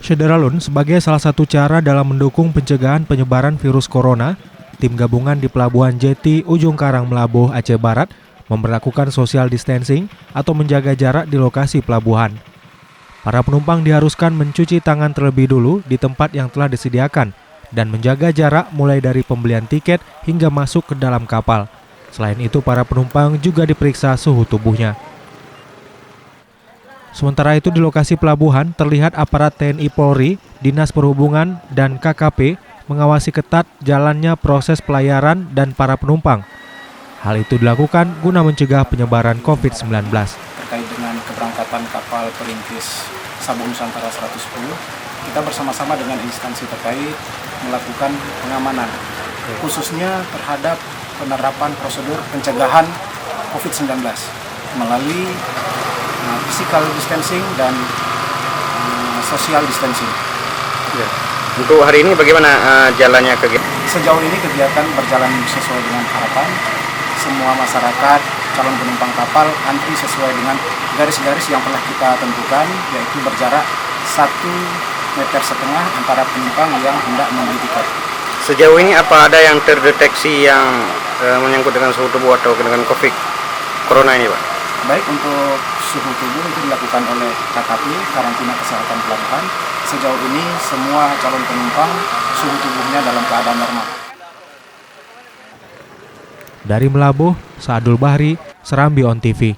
Syederalun sebagai salah satu cara dalam mendukung pencegahan penyebaran virus corona, tim gabungan di Pelabuhan Jeti, Ujung Karang, Melabuh, Aceh Barat memberlakukan social distancing atau menjaga jarak di lokasi pelabuhan. Para penumpang diharuskan mencuci tangan terlebih dulu di tempat yang telah disediakan dan menjaga jarak mulai dari pembelian tiket hingga masuk ke dalam kapal. Selain itu, para penumpang juga diperiksa suhu tubuhnya. Sementara itu di lokasi pelabuhan terlihat aparat TNI Polri, Dinas Perhubungan, dan KKP mengawasi ketat jalannya proses pelayaran dan para penumpang. Hal itu dilakukan guna mencegah penyebaran COVID-19. Terkait dengan keberangkatan kapal perintis Sabuk Nusantara 110, kita bersama-sama dengan instansi terkait melakukan pengamanan, khususnya terhadap penerapan prosedur pencegahan COVID-19 melalui physical distancing dan social distancing. Ya. Untuk hari ini bagaimana jalannya kegiatan? Sejauh ini kegiatan berjalan sesuai dengan harapan. Semua masyarakat, calon penumpang kapal antri sesuai dengan garis-garis yang telah kita tentukan, yaitu berjarak 1,5 meter antara penumpang yang hendak membeli tiket. Sejauh ini apa ada yang terdeteksi yang menyangkut dengan suhu tubuh atau dengan COVID Corona ini, Pak? Baik, untuk suhu tubuh itu dilakukan oleh KKP, karantina kesehatan pelabuhan. Sejauh ini semua calon penumpang suhu tubuhnya dalam keadaan normal. Dari Melabuh, Saadul Bahri, Serambi On TV.